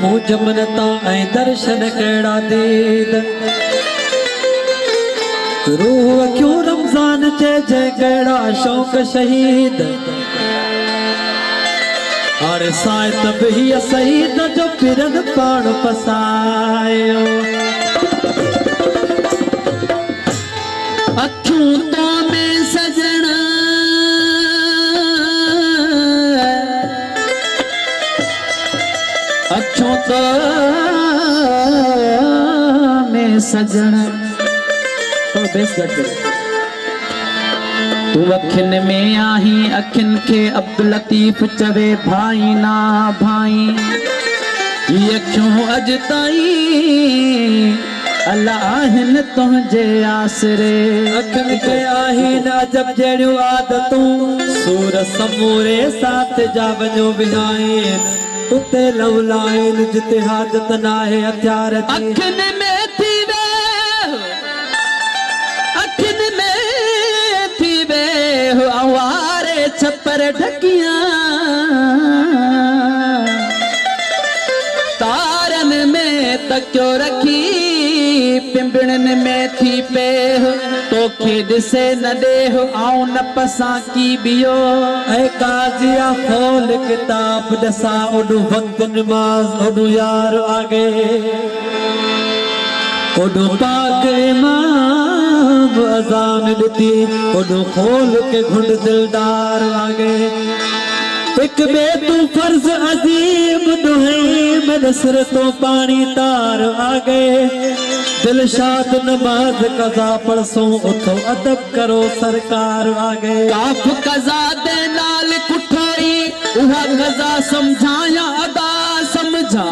पूज मनता ऐं दर्शन कहिड़ा दीद रूह क्यों रमज़ान चइजे कहिड़ा शौक़ शहीद हाणे साहित बि शहीद जो पिरन पाण पसायो अखियूं तो में सजण अखियूं तो में सजण तो बेस घट करे तू अखिन में आही अखिन के अब्दुल लतीफ चवे भाई ना भाई ये अखियूं अज ताईं अल्लाह आहिन तुझे आसरे अखिन के आहिन अजब जहिड़ियूं आदतूं सूर समूरे साथ जा वञो विहाइन उते लवलाइन जिते हाजत नाहे हथियार अखिन में थी वे अखिन में थी वे आवारे छपर ढकियां तारन में तकियो रखी पिंबड़न में थी पे तोखे दिसे न देह आऊं न पसा की बियो ऐ काजिया खोल किताब दसा ओडू वक्त नमाज ओडू यार आगे ओडू पाक इमाम अजान दी ओडू खोल के घुंड दिलदार आगे एक बे तू फर्ज अजीम दुहैम नसर तो पानी तार आगे दिलशाद नमाज कज़ा पढ़सो उठो अदब करो सरकार आगे काफ कज़ा दे नाल कुठाई उहा कज़ा समझा या अदा समझा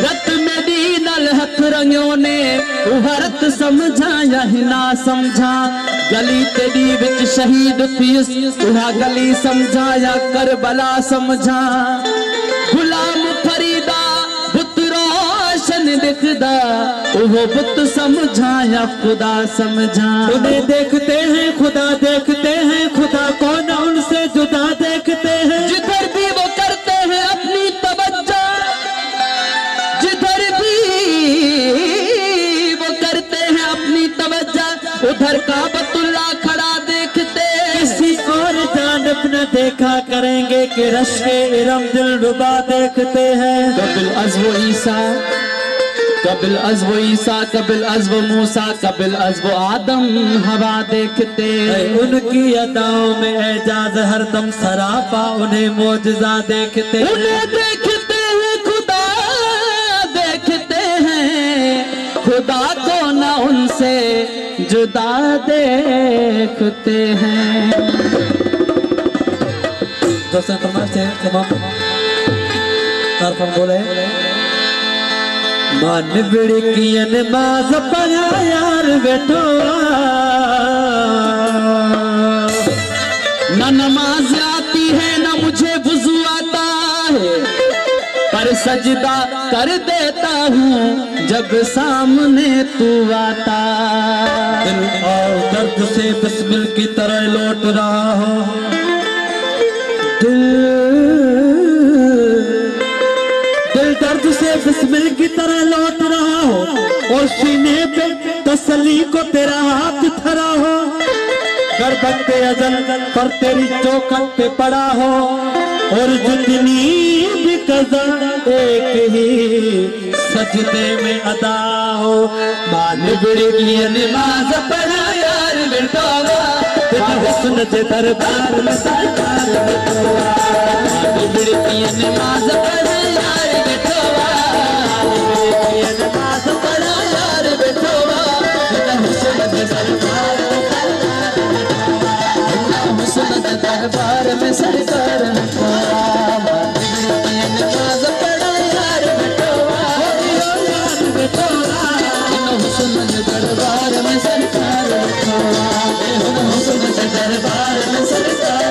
रत में दीनल हथ रंगियो ने उहा रत समझा या हिना समझा गली तेरी विच शहीद थियस उहा गली समझा या करबला समझा गुलाम फरीदा बुत रोशन दिखदा वो बुत समझा या खुदा समझा उन्हें देखते हैं खुदा कौन उनसे जुदा देखते हैं जिधर भी वो करते हैं अपनी तवज्जो जिधर भी वो करते हैं अपनी तवज्जो उधर काबतुल्ला खड़ा देखते किसी और जानब न देखा करेंगे कि रश्के इरम दिल रुबा देखते हैं कबिल अज़्व ईसा कबिल अज़्व ईसा कबिल अज़्व मूसा कबिल अज़्व आदम हवा देखते उनकी अदाओं में एजाज हरदम सरापा उन्हें मौजज़ा देखते उन्हें देखते हैं खुदा देखते हैं खुदा को ना उनसे जुदा देखते हैं दोस्तों फरमाते हैं तमाम अरफन बोले मान बिड़कियन नमाज पढ़ा यार बेटो न नमाज आती है न मुझे वुज़ू आता है पर सजदा कर देता हूँ जब सामने तू आता दिल और दर्द से बिस्मिल की तरह लौट रहा हो दिल दर्द से बिस्मिल की तरह लौट रहा हो और सीने पे तसल्ली को तेरा हाथ धरा हो गर्दन अजल पर तेरी चौखट पे पड़ा हो और जितनी भी कज़ा एक ही सजदे में अदा हो मान बिड़की नमाज पढ़ा यार बेटोवा हुस्न के दरबार में सरकार मान बिड़की नमाज पढ़ा यार बेटोवा नमाज पढ़ा यार बेटोवा हुस्न के दरबार दरबार में सरकार नमाज पढ़ा यार बेटोवा हुस्न के दरबार में सरकार हुस्न के दरबार में सरकार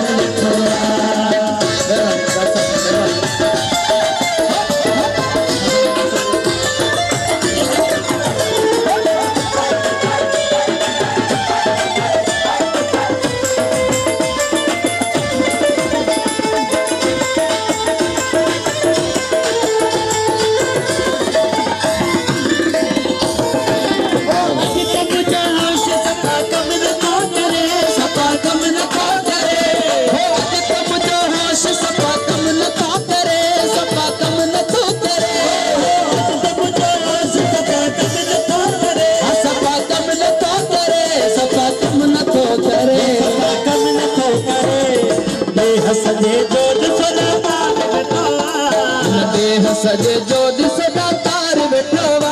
सजे जो दिसदा तार बैठवा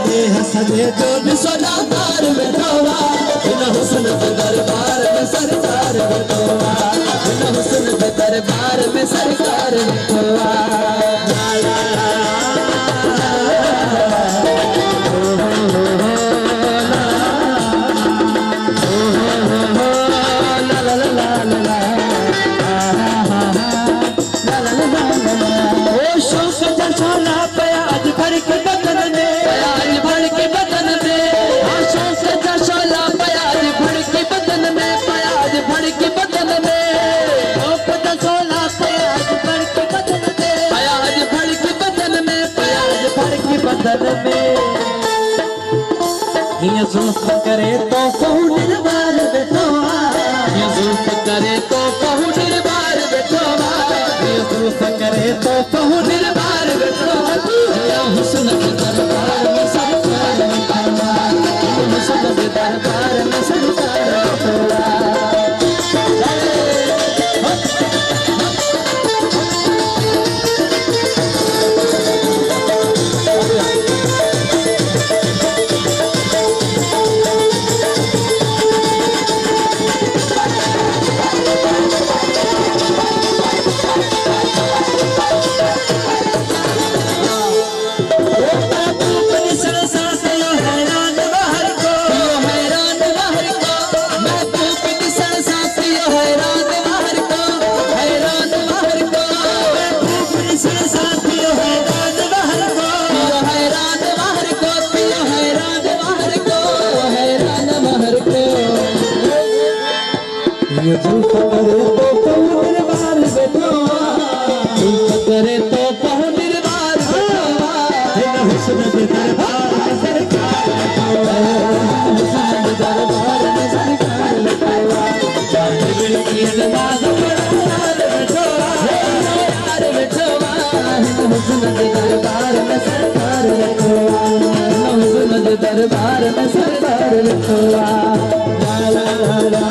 देह सजे जो दिसदा तार बैठवा बिन हुस्न के दरबार में सरकार बैठवा बिन हुस्न के दरबार में सरकार बैठवा ये जुल्फ करे तो कहूँ निर्बार बैठवा ये जुल्फ करे तो कहूँ निर्बार बैठवा ये जुल्फ करे तो कहूँ निर्बार बैठवा या हुस्न के दरबार में सरकार बैठवा हुस्न के दरबार में सरकार बैठवा ये जुल्फ करे तो कहूँ निर्बार बैठवा जुल्फ करे तो कहूँ निर्बार बैठवा बिन हुस्न के दरबार में सरकार बैठवा हुस्न के दरबार में सरकार बैठवा ये नमाज पढ़ार बैठवा सरकार बैठवा हुस्न के दरबार में सरकार बैठवा हुस्न के दरबार में सरकार बैठवा ला ला ला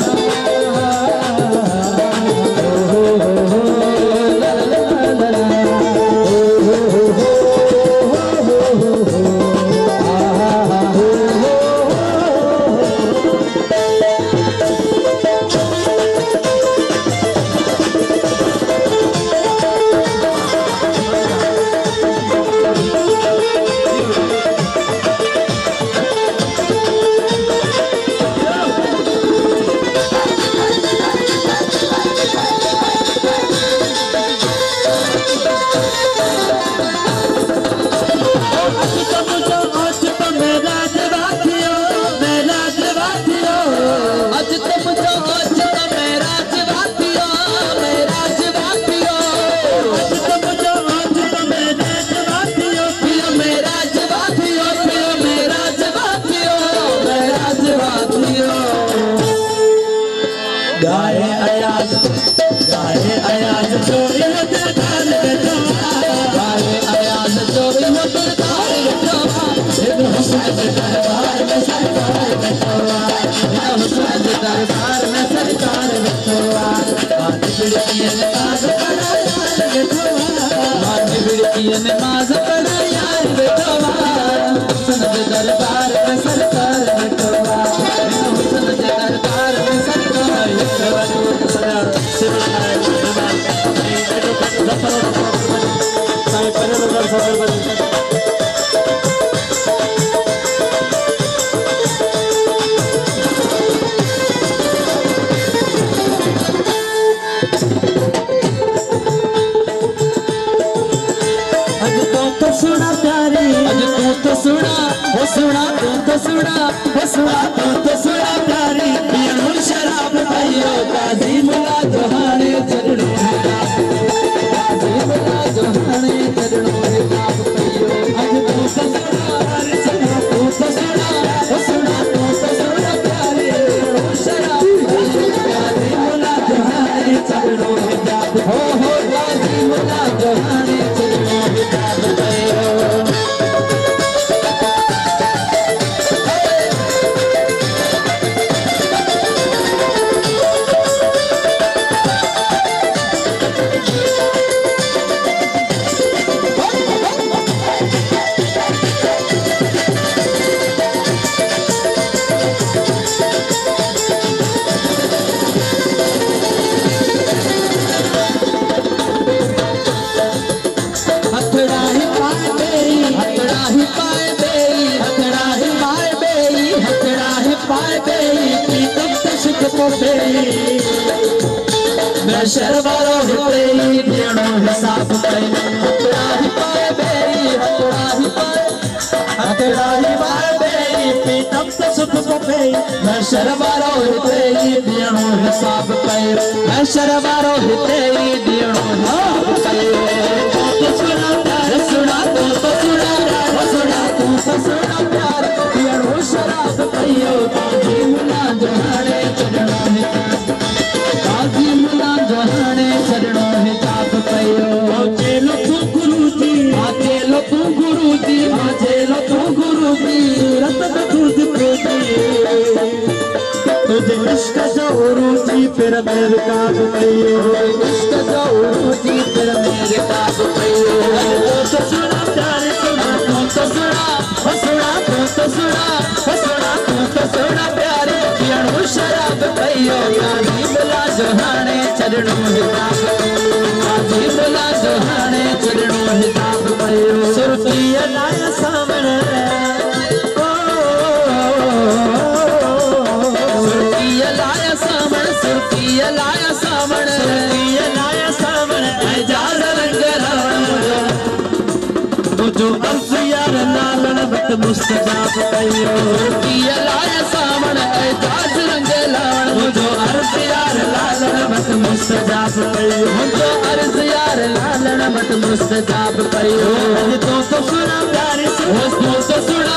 गाए अयाज चोरी हो दरबार बैठवा गाए अयाज चोरी हो दरबार बैठवा बिन हुस्न के दरबार में सरकार बैठवा बिन हुस्न के दरबार में सरकार बैठवा बात बिड़किए नमाज पढ़ा यार बैठवा बाज बिड़की नमाज पढ़ा यार बैठवा हुस्न के दरबार में सरकार बैठवा बिन हुस्न के दरबार में सरकार बैठवा सुना प्यारी अज तू तो सुना वो सुना तू तो सुना वो सुना तू तो सुना प्यारी पियणु शराब भाइयों काजी मुला जोहाने चरणों में दाप काजी मुला जोहाने चरणों में दाप पियो अज तू तो सुना तू तो सुना वो सुना तू तो सुना प्यारी पियणु शराब भाइयों काजी मुला जोहाने चरणों में दाप हो काजी मुला जोहाने चरणों में दाप पियो पाए बेई हथड़ा ही पाए बेई हथड़ा ही पाए बेई प्रीतम तशक को बेई मैं शर्वारो हितेई देणो हिसाब कई हथड़ा ही पाए बेई हथड़ा ही पाए बेई प्रीतम तशक को बेई मैं शर्वारो हितेई देणो हिसाब कई मैं शर्वारो हितेई देणो हिसाब कई तो सुना प्यार सुना तो सुना सुना तू सुना प्यार देणो शराब कईयो काजी मुला जहाने चढ़णो है काजी मुला जहाने चढ़णो है ताप कईयो चेलो तू गुरुजी चेलो तू गुरुजी चेलो तू गुरुजी रतन दूध प्रोजी तुझे इश्क जरूरी फिर मेरे काम कहियो इश्क जरूरी फिर मेरे पास कईयो तो सुना प्यार सुना तो सुना सुना तो सुना सुना तो सुना प्यारे पियणो शराब कईयो काजी मुला जहाने चढ़णो है ताप काजी मुला जहाने चढ़णो है ताप कईयो सुरती लाया सामने लाया सामण सुर्ती लाया सामण लाया सामने एजाज रंग रावण मुझो अर्ज यार लालन बट मुस्तजाब कहियो सुर्ती लाया सामण एजाज रंग लावण मुझो अर्ज यार लालन बट मुस्तजाब कहियो मुझो अर्ज यार लालन बट मुस्तजाब कयो तो सुना प्यार सुना तो सुना